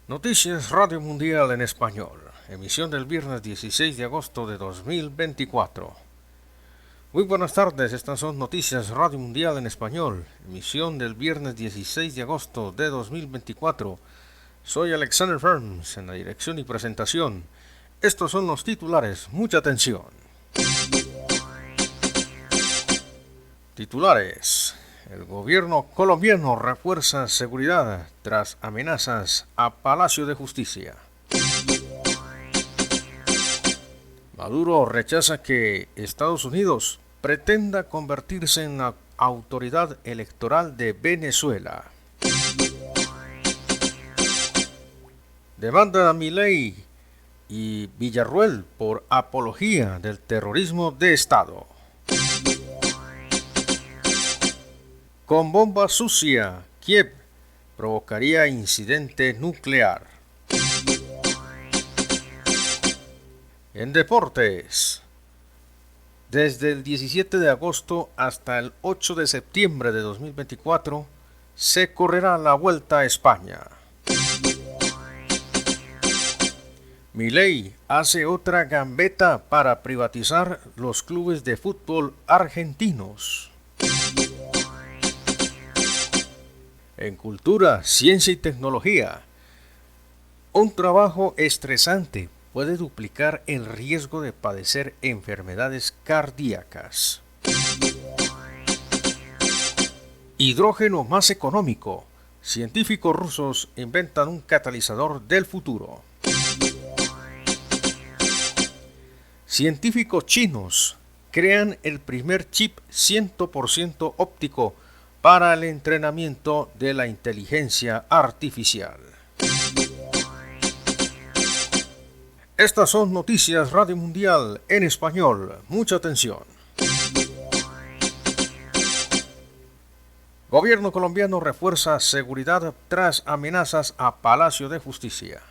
Noticias Radio Mundial en Español, emisión del viernes 16 de agosto de 2024. Muy buenas tardes, estas son Noticias Radio Mundial en Español, emisión del viernes 16 de agosto de 2024. Soy Alexander Ferns en la dirección y presentación. Estos son los titulares, mucha atención. Titulares. El gobierno colombiano refuerza seguridad tras amenazas a Palacio de Justicia. Maduro rechaza que Estados Unidos pretenda convertirse en la autoridad electoral de Venezuela. Demanda a Milei y Villarruel por apología del terrorismo de Estado. Con bomba sucia, Kiev provocaría incidente nuclear. En deportes, desde el 17 de agosto hasta el 8 de septiembre de 2024, se correrá la Vuelta a España. Milei hace otra gambeta para privatizar los clubes de fútbol argentinos. En cultura, ciencia y tecnología, un trabajo estresante puede duplicar el riesgo de padecer enfermedades cardíacas. Hidrógeno más económico. Científicos rusos inventan un catalizador del futuro. Científicos chinos crean el primer chip 100% óptico para el entrenamiento de la inteligencia artificial. Estas son Noticias Radio Mundial en español. Mucha atención. Gobierno colombiano refuerza seguridad tras amenazas a Palacio de Justicia.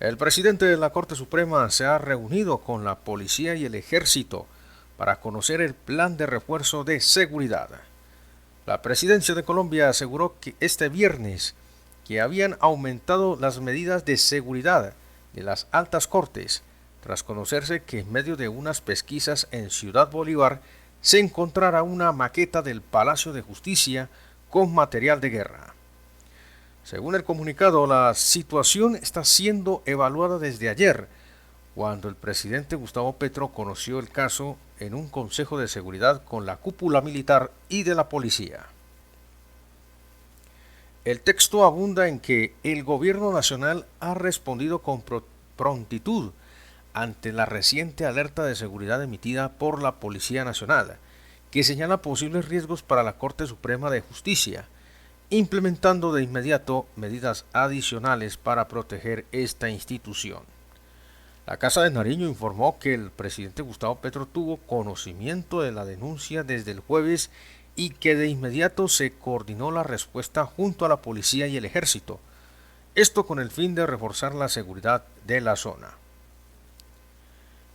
El presidente de la Corte Suprema se ha reunido con la policía y el ejército para conocer el plan de refuerzo de seguridad. La presidencia de Colombia aseguró que este viernes que habían aumentado las medidas de seguridad de las altas cortes, tras conocerse que en medio de unas pesquisas en Ciudad Bolívar se encontrara una maqueta del Palacio de Justicia con material de guerra. Según el comunicado, la situación está siendo evaluada desde ayer, cuando el presidente Gustavo Petro conoció el caso en un consejo de seguridad con la cúpula militar y de la policía. El texto abunda en que el gobierno nacional ha respondido con prontitud ante la reciente alerta de seguridad emitida por la Policía Nacional, que señala posibles riesgos para la Corte Suprema de Justicia, implementando de inmediato medidas adicionales para proteger esta institución. La Casa de Nariño informó que el presidente Gustavo Petro tuvo conocimiento de la denuncia desde el jueves y que de inmediato se coordinó la respuesta junto a la policía y el ejército, esto con el fin de reforzar la seguridad de la zona.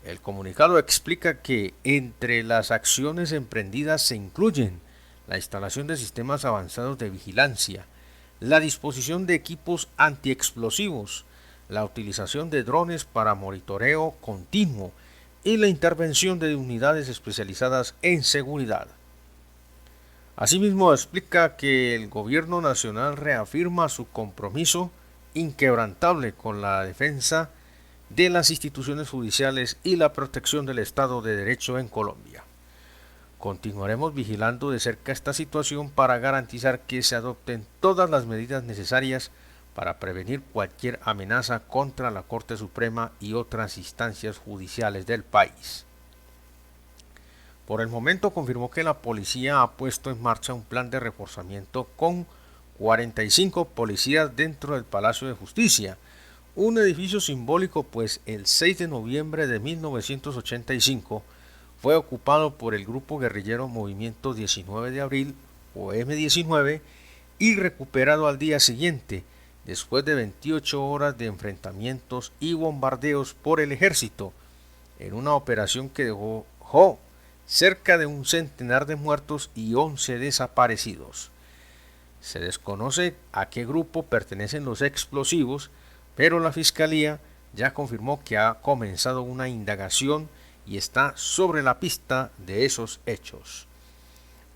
El comunicado explica que entre las acciones emprendidas se incluyen la instalación de sistemas avanzados de vigilancia, la disposición de equipos antiexplosivos, la utilización de drones para monitoreo continuo y la intervención de unidades especializadas en seguridad. Asimismo, explica que el gobierno nacional reafirma su compromiso inquebrantable con la defensa de las instituciones judiciales y la protección del Estado de Derecho en Colombia. Continuaremos vigilando de cerca esta situación para garantizar que se adopten todas las medidas necesarias para prevenir cualquier amenaza contra la Corte Suprema y otras instancias judiciales del país. Por el momento confirmó que la policía ha puesto en marcha un plan de reforzamiento con 45 policías dentro del Palacio de Justicia, un edificio simbólico pues el 6 de noviembre de 1985 fue ocupado por el grupo guerrillero Movimiento 19 de Abril o M-19 y recuperado al día siguiente, después de 28 horas de enfrentamientos y bombardeos por el ejército, en una operación que dejó cerca de un centenar de muertos y 11 desaparecidos. Se desconoce a qué grupo pertenecen los explosivos, pero la Fiscalía ya confirmó que ha comenzado una indagación y está sobre la pista de esos hechos.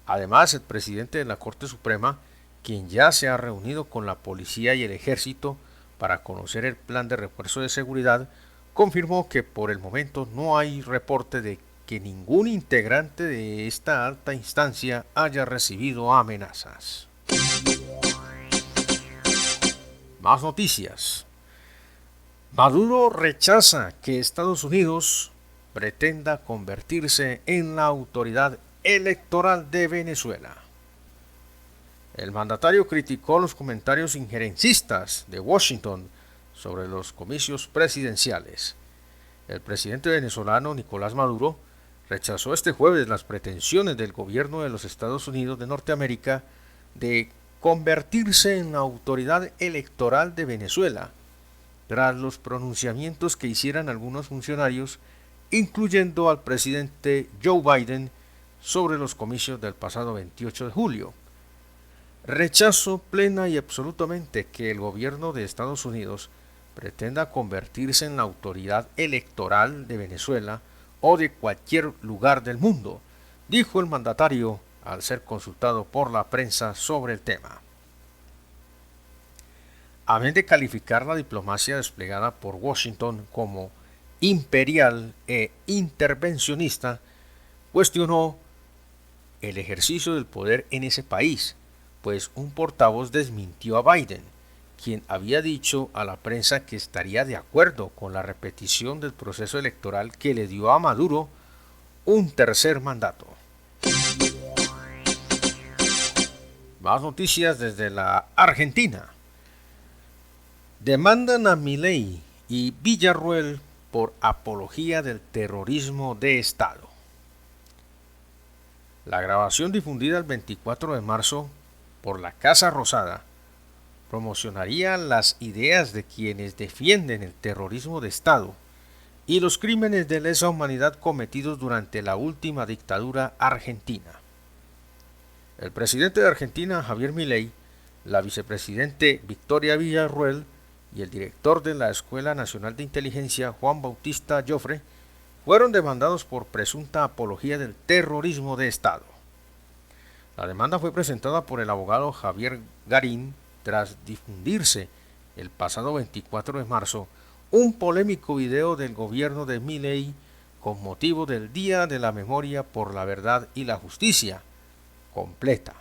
Además, el presidente de la Corte Suprema, quien ya se ha reunido con la policía y el ejército para conocer el plan de refuerzo de seguridad, confirmó que por el momento no hay reporte de que ningún integrante de esta alta instancia haya recibido amenazas. Más noticias. Maduro rechaza que Estados Unidos pretenda convertirse en la autoridad electoral de Venezuela. El mandatario criticó los comentarios injerencistas de Washington sobre los comicios presidenciales. El presidente venezolano Nicolás Maduro rechazó este jueves las pretensiones del gobierno de los Estados Unidos de Norteamérica de convertirse en la autoridad electoral de Venezuela, tras los pronunciamientos que hicieran algunos funcionarios, incluyendo al presidente Joe Biden, sobre los comicios del pasado 28 de julio. Rechazo plena y absolutamente que el gobierno de Estados Unidos pretenda convertirse en la autoridad electoral de Venezuela o de cualquier lugar del mundo, dijo el mandatario al ser consultado por la prensa sobre el tema. Amén de calificar la diplomacia desplegada por Washington como imperial e intervencionista, cuestionó el ejercicio del poder en ese país, pues un portavoz desmintió a Biden, quien había dicho a la prensa que estaría de acuerdo con la repetición del proceso electoral que le dio a Maduro un tercer mandato. Más noticias desde la Argentina. Demandan a Milei y Villarruel por apología del terrorismo de Estado. La grabación difundida el 24 de marzo por la Casa Rosada promocionaría las ideas de quienes defienden el terrorismo de Estado y los crímenes de lesa humanidad cometidos durante la última dictadura argentina. El presidente de Argentina, Javier Milei, la vicepresidente Victoria Villarruel y el director de la Escuela Nacional de Inteligencia, Juan Bautista Joffre, fueron demandados por presunta apología del terrorismo de Estado. La demanda fue presentada por el abogado Javier Garín tras difundirse el pasado 24 de marzo un polémico video del gobierno de Milei con motivo del Día de la Memoria por la Verdad y la Justicia completa,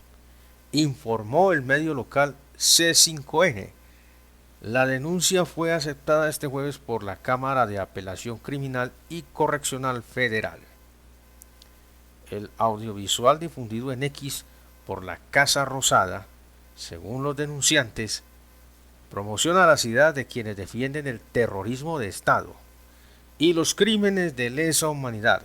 informó el medio local C5N. La denuncia fue aceptada este jueves por la Cámara de Apelación Criminal y Correccional Federal. El audiovisual difundido en X por la Casa Rosada, según los denunciantes, promociona las ideas de quienes defienden el terrorismo de Estado y los crímenes de lesa humanidad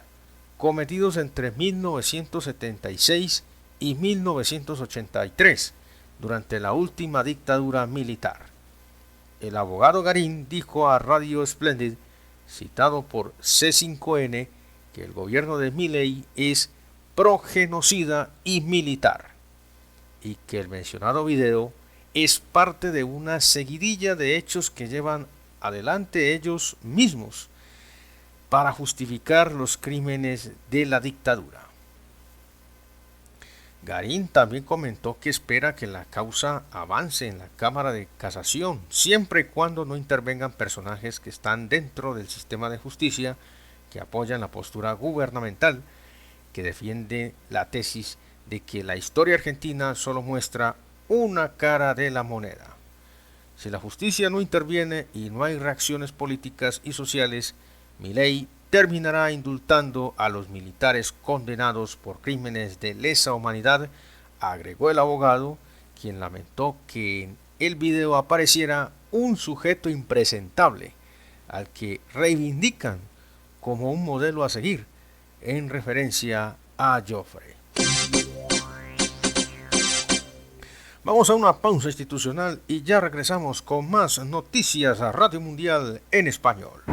cometidos entre 1976 y 1983 durante la última dictadura militar. El abogado Garín dijo a Radio Splendid, citado por C5N, que el gobierno de Milei es progenocida y militar, y que el mencionado video es parte de una seguidilla de hechos que llevan adelante ellos mismos para justificar los crímenes de la dictadura. Garín también comentó que espera que la causa avance en la Cámara de Casación, siempre y cuando no intervengan personajes que están dentro del sistema de justicia, que apoyan la postura gubernamental, que defiende la tesis de que la historia argentina solo muestra una cara de la moneda. Si la justicia no interviene y no hay reacciones políticas y sociales, Milei terminará indultando a los militares condenados por crímenes de lesa humanidad, agregó el abogado, quien lamentó que en el video apareciera un sujeto impresentable, al que reivindican como un modelo a seguir, en referencia a Joffre. Vamos a una pausa institucional y ya regresamos con más noticias a Radio Mundial en español.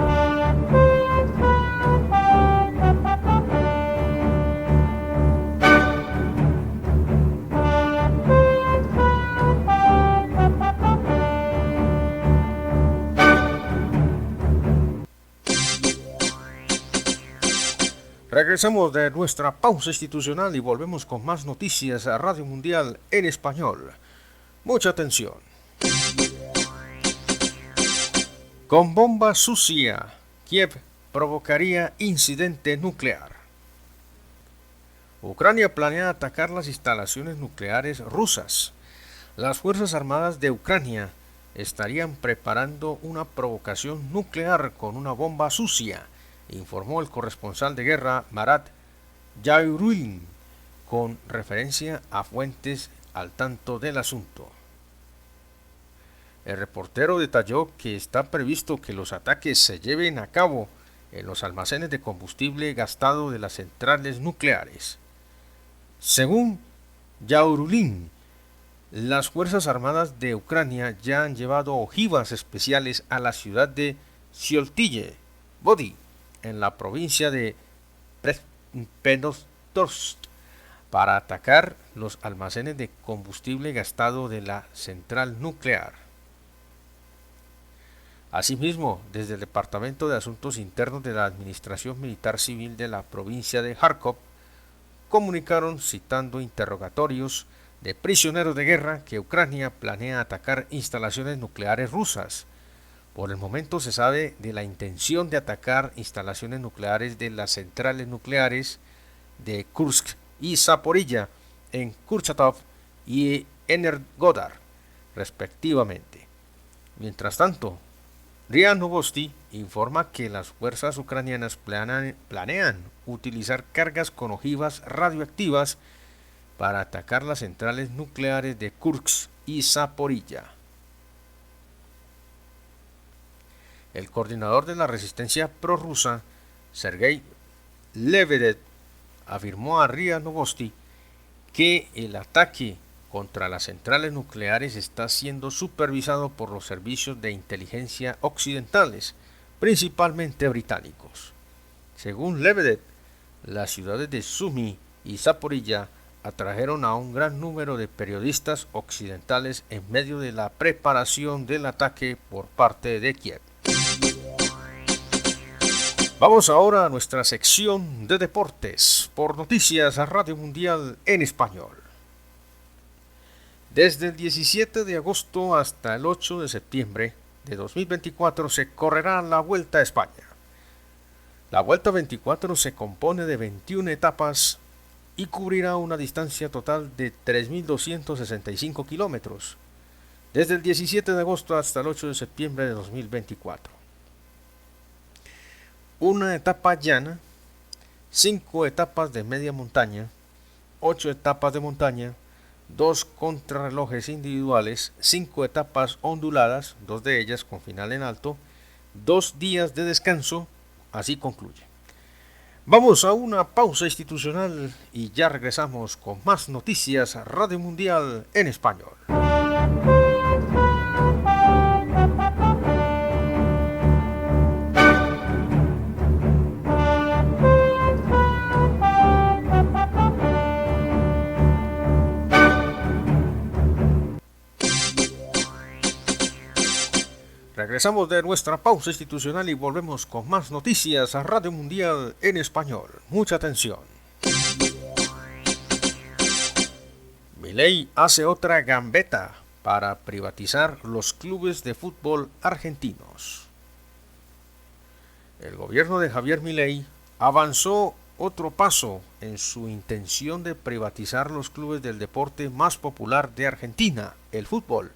Regresamos de nuestra pausa institucional y volvemos con más noticias a Radio Mundial en español. Mucha atención. Con bomba sucia, Kiev provocaría incidente nuclear. Ucrania planea atacar las instalaciones nucleares rusas. Las Fuerzas Armadas de Ucrania estarían preparando una provocación nuclear con una bomba sucia, informó el corresponsal de guerra Marat Yaurulin, con referencia a fuentes al tanto del asunto. El reportero detalló que está previsto que los ataques se lleven a cabo en los almacenes de combustible gastado de las centrales nucleares. Según Yaurulin, las Fuerzas Armadas de Ucrania ya han llevado ojivas especiales a la ciudad de Sioltille Vody, en la provincia de Krasnoyarsk, para atacar los almacenes de combustible gastado de la central nuclear. Asimismo, desde el Departamento de Asuntos Internos de la Administración Militar Civil de la provincia de Kharkov, comunicaron, citando interrogatorios de prisioneros de guerra, que Ucrania planea atacar instalaciones nucleares rusas. Por el momento se sabe de la intención de atacar instalaciones nucleares de las centrales nucleares de Kursk y Zaporilla en Kurchatov y Energodar, respectivamente. Mientras tanto, RIA Novosti informa que las fuerzas ucranianas planean utilizar cargas con ojivas radioactivas para atacar las centrales nucleares de Kursk y Zaporilla. El coordinador de la resistencia prorrusa, Sergei Lebedev, afirmó a RIA Novosti que el ataque contra las centrales nucleares está siendo supervisado por los servicios de inteligencia occidentales, principalmente británicos. Según Lebedev, las ciudades de Sumy y Zaporilla atrajeron a un gran número de periodistas occidentales en medio de la preparación del ataque por parte de Kiev. Vamos ahora a nuestra sección de deportes por Noticias a Radio Mundial en español. Desde el 17 de agosto hasta el 8 de septiembre de 2024 se correrá la Vuelta a España. La Vuelta 24 se compone de 21 etapas y cubrirá una distancia total de 3.265 kilómetros, desde el 17 de agosto hasta el 8 de septiembre de 2024. Una etapa llana, 5 etapas de media montaña, 8 etapas de montaña, 2 contrarrelojes individuales, 5 etapas onduladas, 2 de ellas con final en alto, 2 días de descanso, así concluye. Vamos a una pausa institucional y ya regresamos con más noticias a Radio Mundial en español. Regresamos de nuestra pausa institucional y volvemos con más noticias a Radio Mundial en español. Mucha atención. Milei hace otra gambeta para privatizar los clubes de fútbol argentinos. El gobierno de Javier Milei avanzó otro paso en su intención de privatizar los clubes del deporte más popular de Argentina, el fútbol,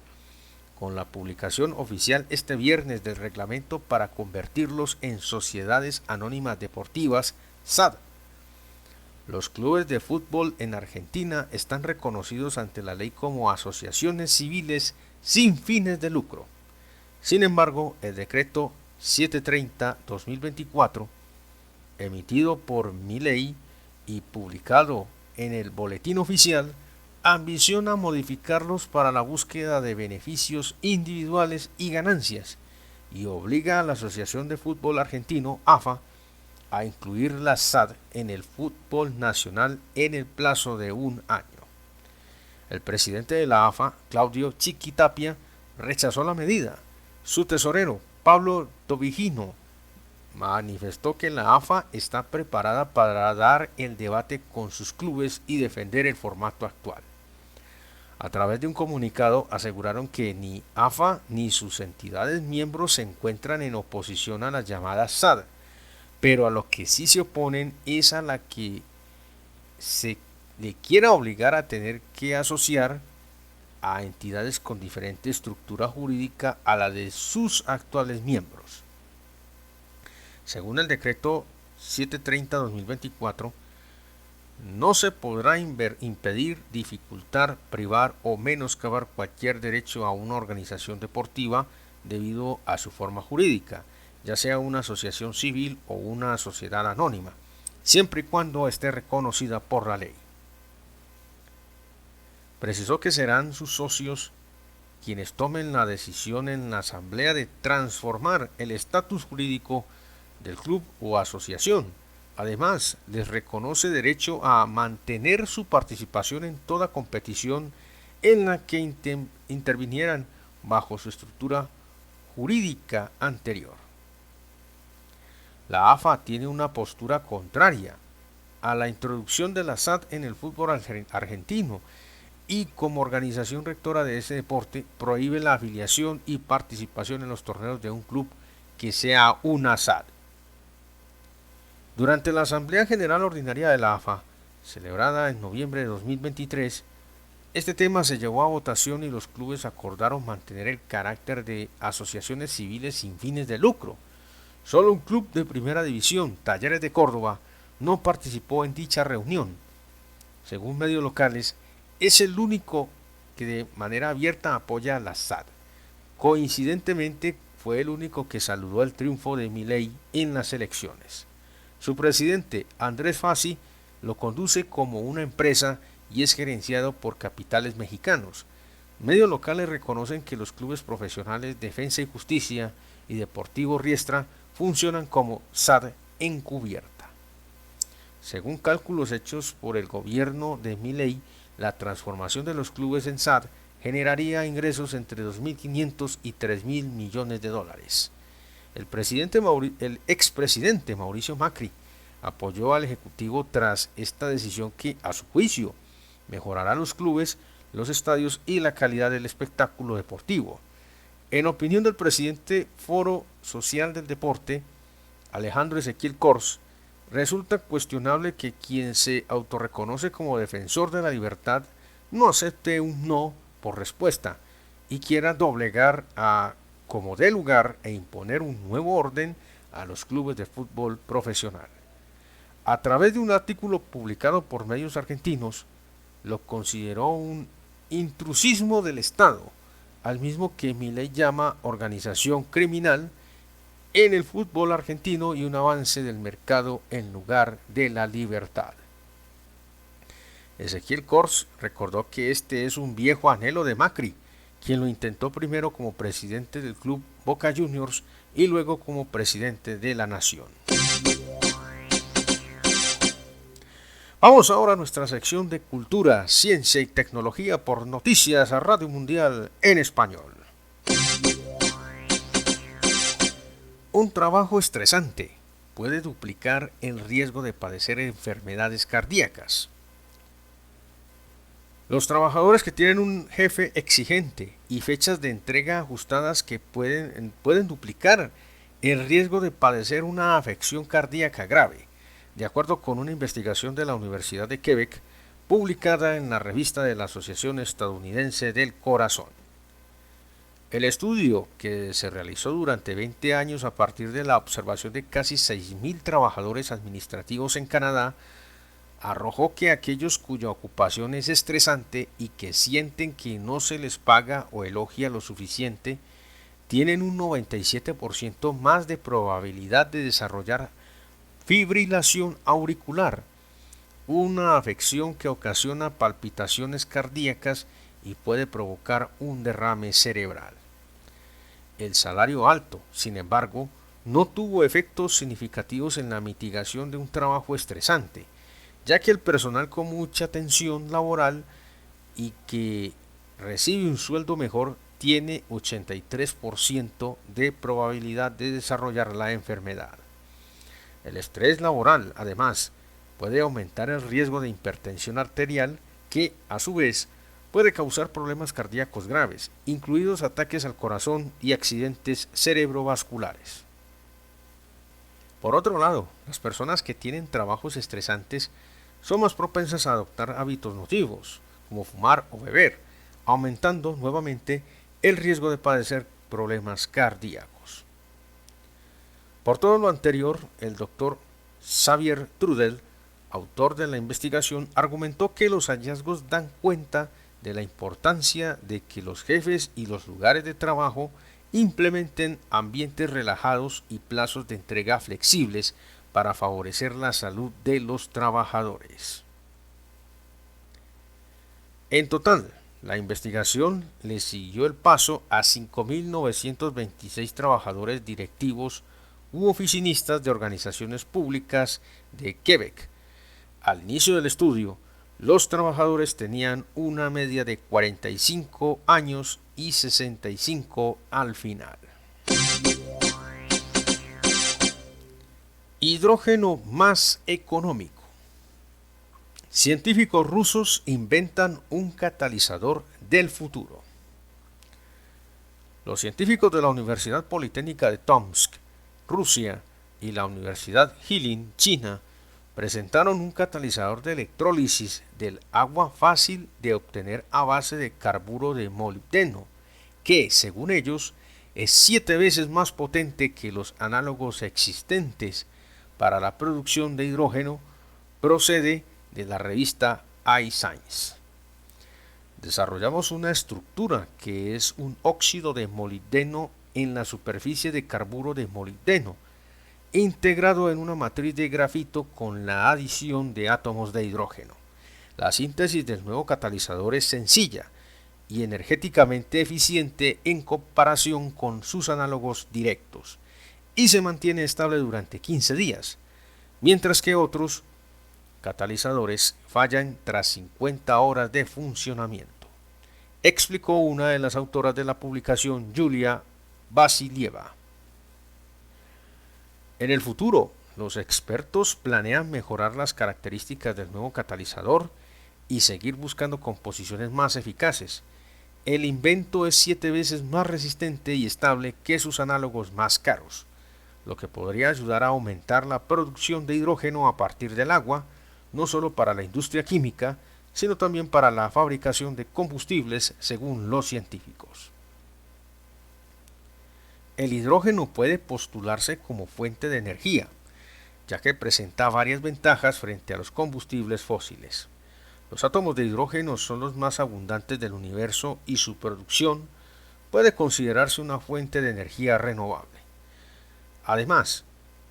con la publicación oficial este viernes del reglamento para convertirlos en sociedades anónimas deportivas, SAD. Los clubes de fútbol en Argentina están reconocidos ante la ley como asociaciones civiles sin fines de lucro. Sin embargo, el decreto 730-2024, emitido por Milei y publicado en el Boletín Oficial, ambiciona modificarlos para la búsqueda de beneficios individuales y ganancias, y obliga a la Asociación de Fútbol Argentino, AFA, a incluir la SAD en el fútbol nacional en el plazo de un año. El presidente de la AFA, Claudio Chiquitapia, rechazó la medida. Su tesorero, Pablo Tobigino, manifestó que la AFA está preparada para dar el debate con sus clubes y defender el formato actual. A través de un comunicado aseguraron que ni AFA ni sus entidades miembros se encuentran en oposición a la llamada SAD, pero a lo que sí se oponen es a la que se le quiera obligar a tener que asociar a entidades con diferente estructura jurídica a la de sus actuales miembros. Según el decreto 730-2024, no se podrá impedir, dificultar, privar o menoscabar cualquier derecho a una organización deportiva debido a su forma jurídica, ya sea una asociación civil o una sociedad anónima, siempre y cuando esté reconocida por la ley. Precisó que serán sus socios quienes tomen la decisión en la asamblea de transformar el estatus jurídico del club o asociación. Además, les reconoce derecho a mantener su participación en toda competición en la que intervinieran bajo su estructura jurídica anterior. La AFA tiene una postura contraria a la introducción de la SAD en el fútbol argentino y como organización rectora de ese deporte prohíbe la afiliación y participación en los torneos de un club que sea una SAD. Durante la Asamblea General Ordinaria de la AFA, celebrada en noviembre de 2023, este tema se llevó a votación y los clubes acordaron mantener el carácter de asociaciones civiles sin fines de lucro. Solo un club de primera división, Talleres de Córdoba, no participó en dicha reunión. Según medios locales, es el único que de manera abierta apoya a la SAD. Coincidentemente, fue el único que saludó el triunfo de Milei en las elecciones. Su presidente, Andrés Fassi, lo conduce como una empresa y es gerenciado por capitales mexicanos. Medios locales reconocen que los clubes profesionales Defensa y Justicia y Deportivo Riestra funcionan como SAD encubierta. Según cálculos hechos por el gobierno de Milei, la transformación de los clubes en SAD generaría ingresos entre 2.500 y 3.000 millones de dólares. El expresidente Mauricio Macri apoyó al Ejecutivo tras esta decisión que, a su juicio, mejorará los clubes, los estadios y la calidad del espectáculo deportivo. En opinión del presidente Foro Social del Deporte, Alejandro Ezequiel Kors, resulta cuestionable que quien se autorreconoce como defensor de la libertad no acepte un no por respuesta y quiera doblegar a como dé lugar e imponer un nuevo orden a los clubes de fútbol profesional. A través de un artículo publicado por medios argentinos, lo consideró un intrusismo del Estado, al mismo que Milei llama organización criminal en el fútbol argentino y un avance del mercado en lugar de la libertad. Ezequiel Kors recordó que este es un viejo anhelo de Macri, quien lo intentó primero como presidente del club Boca Juniors y luego como presidente de la Nación. Vamos ahora a nuestra sección de Cultura, Ciencia y Tecnología por Noticias a Radio Mundial en Español. Un trabajo estresante puede duplicar el riesgo de padecer enfermedades cardíacas. Los trabajadores que tienen un jefe exigente y fechas de entrega ajustadas que pueden duplicar el riesgo de padecer una afección cardíaca grave, de acuerdo con una investigación de la Universidad de Quebec publicada en la revista de la Asociación Estadounidense del Corazón. El estudio, que se realizó durante 20 años a partir de la observación de casi 6.000 trabajadores administrativos en Canadá, arrojó que aquellos cuya ocupación es estresante y que sienten que no se les paga o elogia lo suficiente, tienen un 97% más de probabilidad de desarrollar fibrilación auricular, una afección que ocasiona palpitaciones cardíacas y puede provocar un derrame cerebral. El salario alto, sin embargo, no tuvo efectos significativos en la mitigación de un trabajo estresante, ya que el personal con mucha tensión laboral y que recibe un sueldo mejor tiene 83% de probabilidad de desarrollar la enfermedad. El estrés laboral, además, puede aumentar el riesgo de hipertensión arterial que, a su vez, puede causar problemas cardíacos graves, incluidos ataques al corazón y accidentes cerebrovasculares. Por otro lado, las personas que tienen trabajos estresantes son más propensas a adoptar hábitos nocivos, como fumar o beber, aumentando nuevamente el riesgo de padecer problemas cardíacos. Por todo lo anterior, el doctor Xavier Trudel, autor de la investigación, argumentó que los hallazgos dan cuenta de la importancia de que los jefes y los lugares de trabajo implementen ambientes relajados y plazos de entrega flexibles para favorecer la salud de los trabajadores. En total, la investigación le siguió el paso a 5.926 trabajadores directivos u oficinistas de organizaciones públicas de Quebec. Al inicio del estudio, los trabajadores tenían una media de 45 años y 65 al final. Hidrógeno más económico. Científicos rusos inventan un catalizador del futuro. Los científicos de la Universidad Politécnica de Tomsk, Rusia, y la Universidad Jilin, China, presentaron un catalizador de electrólisis del agua fácil de obtener a base de carburo de molibdeno, que, según ellos, es 7 veces más potente que los análogos existentes para la producción de hidrógeno. Procede de la revista iScience. Desarrollamos una estructura que es un óxido de molibdeno en la superficie de carburo de molibdeno, integrado en una matriz de grafito con la adición de átomos de hidrógeno. La síntesis del nuevo catalizador es sencilla y energéticamente eficiente en comparación con sus análogos directos, y se mantiene estable durante 15 días, mientras que otros catalizadores fallan tras 50 horas de funcionamiento, explicó una de las autoras de la publicación, Yulia Vasilieva. En el futuro, los expertos planean mejorar las características del nuevo catalizador y seguir buscando composiciones más eficaces. El invento es 7 veces más resistente y estable que sus análogos más caros, lo que podría ayudar a aumentar la producción de hidrógeno a partir del agua, no solo para la industria química, sino también para la fabricación de combustibles, según los científicos. El hidrógeno puede postularse como fuente de energía, ya que presenta varias ventajas frente a los combustibles fósiles. Los átomos de hidrógeno son los más abundantes del universo y su producción puede considerarse una fuente de energía renovable. Además,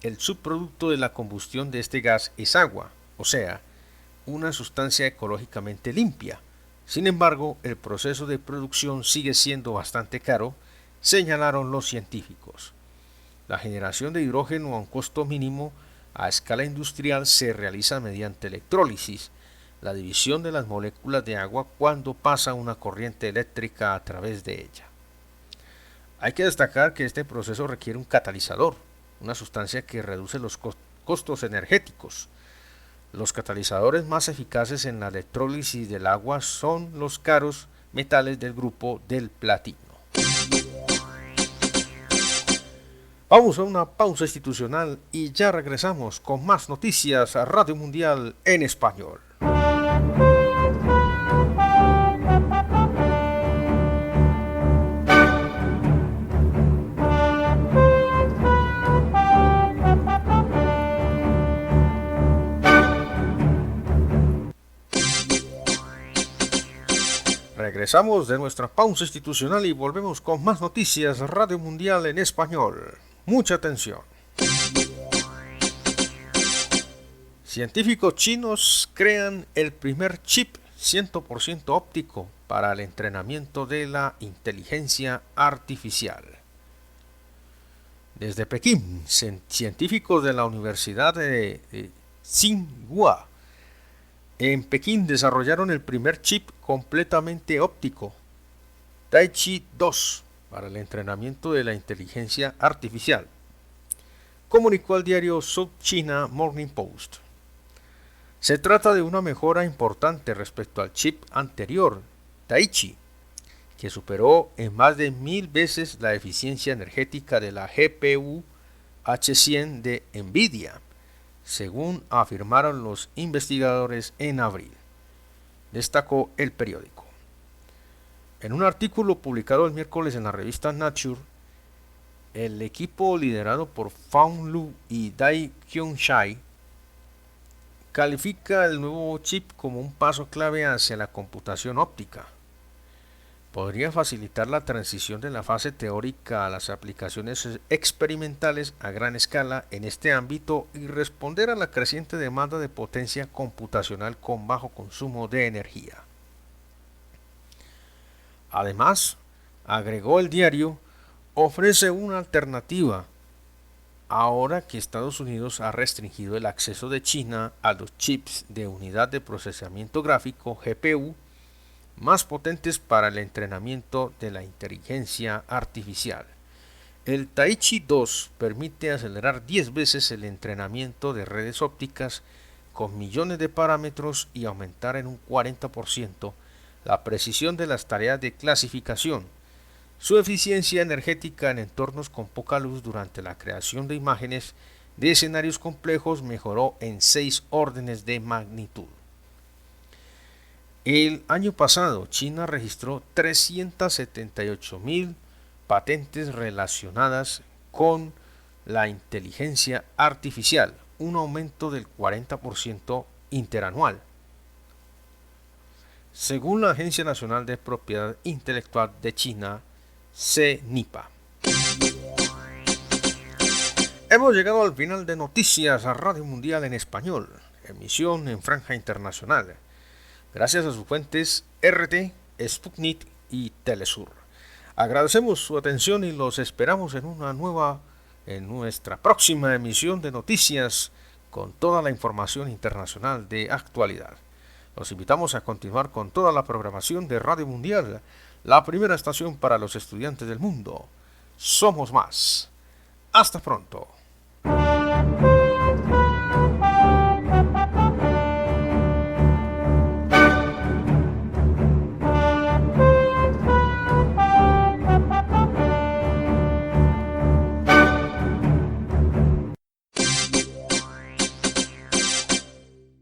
el subproducto de la combustión de este gas es agua, o sea, una sustancia ecológicamente limpia. Sin embargo, el proceso de producción sigue siendo bastante caro, señalaron los científicos. La generación de hidrógeno a un costo mínimo a escala industrial se realiza mediante electrólisis, la división de las moléculas de agua cuando pasa una corriente eléctrica a través de ella. Hay que destacar que este proceso requiere un catalizador, una sustancia que reduce los costos energéticos. Los catalizadores más eficaces en la electrólisis del agua son los caros metales del grupo del platino. Vamos a una pausa institucional y ya regresamos con más noticias a Radio Mundial en español. Regresamos de nuestra pausa institucional y volvemos con más noticias Radio Mundial en español. Mucha atención. Científicos chinos crean el primer chip 100% óptico para el entrenamiento de la inteligencia artificial. Desde Pekín, científicos de la Universidad de Tsinghua en Pekín desarrollaron el primer chip completamente óptico, Taichi 2, para el entrenamiento de la inteligencia artificial. comunicó al diario South China Morning Post. Se trata de una mejora importante respecto al chip anterior, Taichi, que superó en más de 1000 veces la eficiencia energética de la GPU H100 de Nvidia, según afirmaron los investigadores en abril, destacó el periódico. En un artículo publicado el miércoles en la revista Nature, el equipo liderado por Fang Lu y Dai Kyung-shai califica el nuevo chip como un paso clave hacia la computación óptica. Podría facilitar la transición de la fase teórica a las aplicaciones experimentales a gran escala en este ámbito y responder a la creciente demanda de potencia computacional con bajo consumo de energía. Además, agregó el diario, ofrece una alternativa ahora que Estados Unidos ha restringido el acceso de China a los chips de unidad de procesamiento gráfico GPU más potentes para el entrenamiento de la inteligencia artificial. El Taichi 2 permite acelerar 10 veces el entrenamiento de redes ópticas con millones de parámetros y aumentar en un 40% la precisión de las tareas de clasificación. Su eficiencia energética en entornos con poca luz durante la creación de imágenes de escenarios complejos mejoró en 6 órdenes de magnitud. El año pasado, China registró 378.000 patentes relacionadas con la inteligencia artificial, un aumento del 40% interanual, según la Agencia Nacional de Propiedad Intelectual de China, CNIPA. Hemos llegado al final de Noticias a Radio Mundial en Español, emisión en franja internacional, gracias a sus fuentes RT, Sputnik y Telesur. Agradecemos su atención y los esperamos en nuestra próxima emisión de Noticias con toda la información internacional de actualidad. Los invitamos a continuar con toda la programación de Radio Mundial, la primera estación para los estudiantes del mundo. Somos más. Hasta pronto.